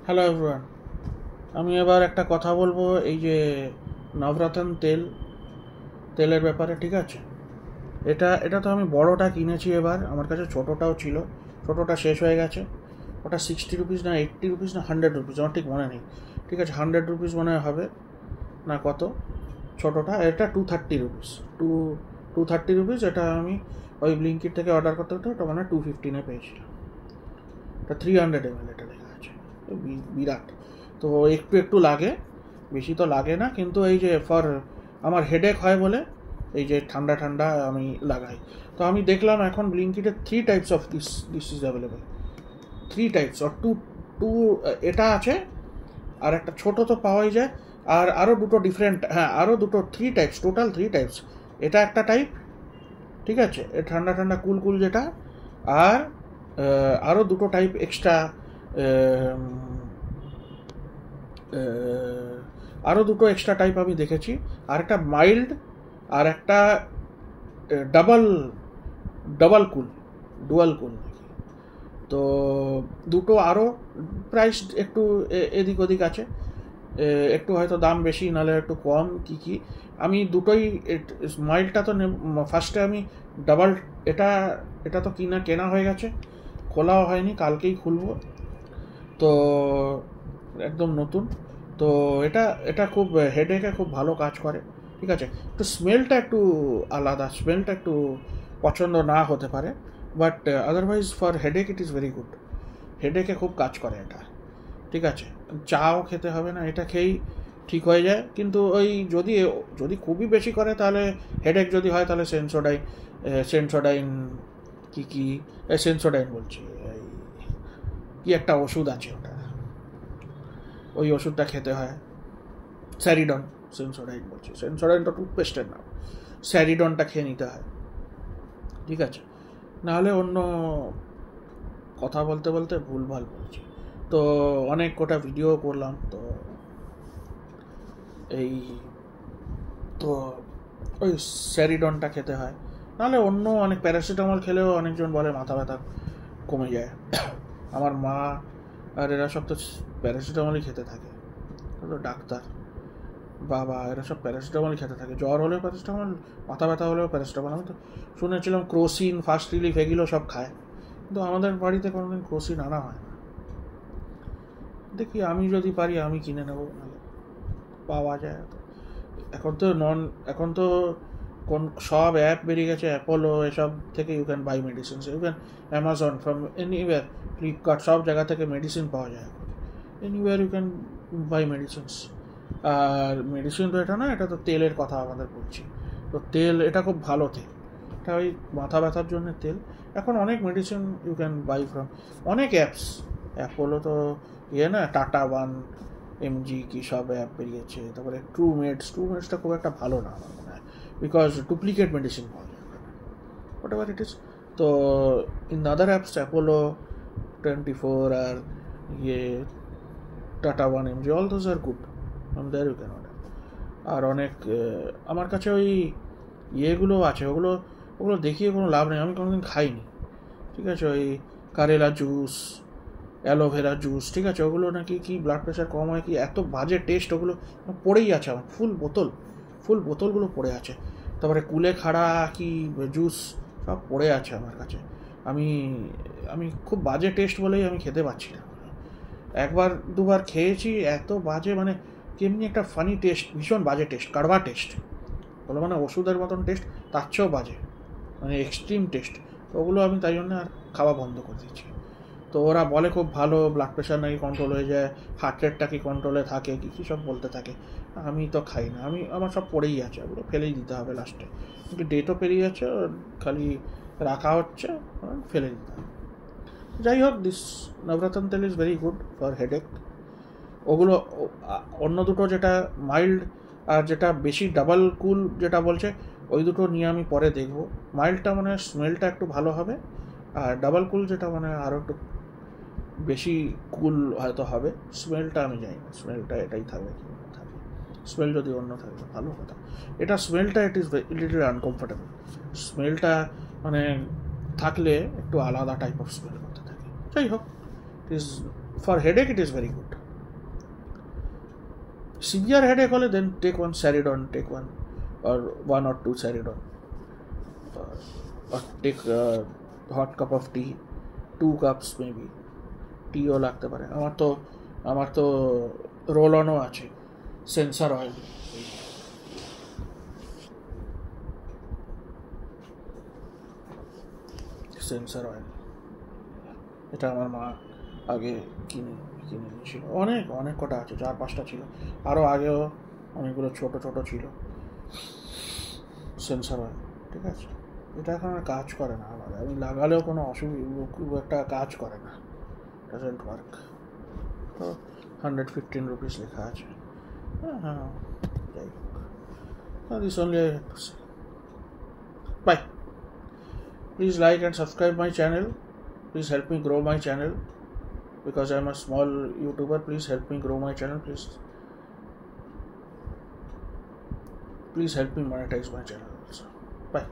Hello everyone, আমি এবার একটা কথা বলবো এই যে নবরত্ন তেলের ব্যাপারে। ঠিক আছে, এটা এটা তো আমি বড়টা কিনেছি, এবার আমার কাছে ছোটোটাও ছিল, ছোটোটা শেষ হয়ে গেছে। ওটা 60 রুপিস না 80 রুপিস না 100 রুপিস, আমার ঠিক মনে নেই। ঠিক আছে, 100 রুপিস মনে হবে না কত ছোটোটা। এটা 230 রুপিস, 230 রুপিস। এটা আমি ওই ব্লিঙ্কিট থেকে অর্ডার করতে হতো, ওটা মানে 215 পেয়েছিলাম। এটা 300 ml এটা লেখা আছে, বিরাট। তো একটু একটু লাগে, বেশি তো লাগে না, কিন্তু এই যে আমার হেডেক হয় বলে এই যে ঠান্ডা ঠান্ডা আমি লাগাই। তো আমি দেখলাম এখন ব্লিঙ্কিটে 3 types of this is available. 3 types আর টু এটা আছে, আর একটা ছোটো তো পাওয়াই যায়, আর আরও দুটো ডিফারেন্ট, হ্যাঁ আরও দুটো 3 টাইপস, টোটাল 3 টাইপস। এটা একটা টাইপ, ঠিক আছে, ঠান্ডা ঠান্ডা কুল কুল যেটা। আর আরও দুটো টাইপ এক্সট্রা, আরও দুটো এক্সট্রা টাইপ আমি দেখেছি। আর একটা মাইল্ড, আর একটা ডাবল ডাবল কুল, ডুয়াল কুল। তো দুটো আরও প্রাইস একটু এদিক ওদিক আছে, একটু হয়তো দাম বেশি, নাহলে একটু কম। কি আমি দুটোই, মাইল্ডটা তো ফার্স্টে আমি ডাবল, এটা এটা তো কেনা হয়ে গেছে, খোলাও হয়নি, কালকেই খুলবো। তো একদম নতুন। তো এটা এটা খুব হেডেকে খুব ভালো কাজ করে। ঠিক আছে, একটু স্মেলটা একটু আলাদা, স্মেলটা একটু পছন্দ না হতে পারে, but otherwise for headache it is very good. হেডেকে খুব কাজ করে এটা। ঠিক আছে, চাও খেতে হবে না, এটা খেয়েই ঠিক হয়ে যায়। কিন্তু ওই যদি যদি খুবই বেশি করে, তাহলে হেডেক যদি হয়, তাহলে সেন্সোডাইন কি সেন্সোডাইন বলছি, এই কি একটা ওষুধ আছে, ওটা ওই ওষুধটা খেতে হয়, স্যারিডন। সেন্সোডাইন তো টুথপেস্টের নাম, স্যারিডনটা খেয়ে নিতে হয়। ঠিক আছে, নাহলে অন্য কথা বলতে বলতে ভুলভাল বলছি। তো অনেক কটা ভিডিও করলাম, তো এই তো ওই স্যারিডনটা খেতে হয়। নাহলে অন্য অনেক প্যারাসিটামল খেলেও অনেকজন বলে মাথা ব্যথা কমে যায়। আমার মা আর এরা সব তো প্যারাসিটামলই খেতে থাকে, তো ডাক্তার বাবা এরা সব প্যারাসিটামলই খেতে থাকে। জ্বর হলেও প্যারাসিটামল, মাথা ব্যথা হলেও প্যারাসিটামল। আমি তো শুনেছিলাম ক্রোসিন, ফার্স্ট রিলিফ এগুলো সব খায়, কিন্তু আমাদের বাড়িতে কোনোদিন ক্রোসিন আনা হয় না। দেখি আমি যদি পারি আমি কিনে নেবো, নাহলে পাওয়া যায় তো। এখন তো কোন সব অ্যাপ বেরিয়ে গেছে, অ্যাপোলো এসব থেকে you can buy medicine, you can Amazon, from anywhere, Flipkart, সব জায়গা থেকে মেডিসিন পাওয়া যায়। Anywhere you can buy medicines. আর মেডিসিন তো এটা না, এটা তো তেলের কথা আমাদের বলছি। তো তেল, এটা খুব ভালো তেল, এটা ওই মাথা ব্যথার জন্য তেল। এখন অনেক medicine you can buy from অনেক অ্যাপস। অ্যাপোলো তো না, টাটা ওয়ান, এমজি কি সব অ্যাপ বেরিয়েছে। তারপরে ট্রুমেডসটা খুব একটা ভালো না আমার মনে হয়, বিকজ ডুপ্লিকেট মেডিসিন পাওয়া যায় হোয়াট এভার ইট ইজ। তো ইন আদার অ্যাপস, অ্যাপোলো 24 আর Tata one, MG, all those are good, there you can order. আর অনেক আমার কাছে ওই ইয়েগুলো আছে, ওগুলো দেখিয়ে কোনো লাভ নেই, আমি কোনোদিন খাইনি। ঠিক আছে, ওই কারেলা জুস, অ্যালোভেরা জুস, ঠিক আছে, ওগুলো নাকি কি ব্লাড প্রেশার কম হয়, কি এত বাজে টেস্ট, ওগুলো পড়েই আছে আমার, ফুল বোতলগুলো পড়ে আছে। তারপরে কুলেখাড়া কি জুস সব পড়ে আছে আমার কাছে। আমি আমি খুব বাজে টেস্ট বলেই আমি খেতে পাচ্ছি না। একবার দুবার খেয়েছি, এত বাজে, মানে কেমনি একটা ফানি টেস্ট, ভীষণ বাজে টেস্ট, কাড়বা টেস্ট বলো, মানে ওষুধের মতন টেস্ট, তার চেয়েও বাজে, মানে এক্সট্রিম টেস্ট। তো ওগুলো আমি তাই জন্য আর খাওয়া বন্ধ করে দিয়েছি। তো ওরা বলে খুব ভালো, ব্লাড প্রেশার নাকি কন্ট্রোল হয়ে যায়, হার্ট রেটটা কি কন্ট্রোলে থাকে, কী সব বলতে থাকে। আমি তো খাই না, আমার সব পড়েই আছে, ওগুলো ফেলেই দিতে হবে লাস্টে, কিন্তু ডেটও পেরিয়ে যাচ্ছে, খালি রাখা হচ্ছে, ফেলে দিতে হবে। যাই হোক, দিস নবরত্ন তেল is very good for headache. ওগুলো অন্য দুটো, যেটা মাইল্ড আর যেটা বেশি ডাবল কুল যেটা বলছে, ওই দুটো নিয়ে আমি পরে দেখব। মাইল্ডটা মানে স্মেলটা একটু ভালো হবে, আর ডাবল কুল যেটা মানে আরও একটু বেশি কুল হয়তো হবে। স্মেলটা আমি জানি না, স্মেলটা এটাই থাকবে কি না থাকবে, স্মেল যদি অন্য থাকে ভালো কথা। এটা স্মেলটা ইট ইজ লিটল আনকমফোর্টেবল, স্মেলটা মানে থাকলে একটু আলাদা টাইপ অফ স্মেল করতে থাকে। যাই হোক, it is for headache it is very good. severe headache hole, then take one Saridon, take one or 1 or 2 Saridon, or take a hot cup of tea, 2 cups maybe, টিও লাগতে পারে। আমার তো role অনও আছে, সেন্সার অয়েল, সেন্সার অয়েল, এটা আমার মা আগে কিনে দিয়েছিল। অনেক কটা আছে, 4-5টা ছিল, আরও আগেও অনেকগুলো ছোট ছিল সেন্সার অয়েল। ঠিক আছে, এটা এখন আর কাজ করে না আমার, আমি লাগালেও কোনো অসুবিধা, খুব একটা কাজ করে না, ডাজেন্ট ওয়ার্ক। তো 115 রুপিস লেখা আছে। হ্যাঁ, যাই হোক, this only I have to say. Bye. Please like and subscribe my channel. Please help me grow my channel, because I am a small YouTuber. Please help me grow my channel. Please help me monetize my channel also. Bye.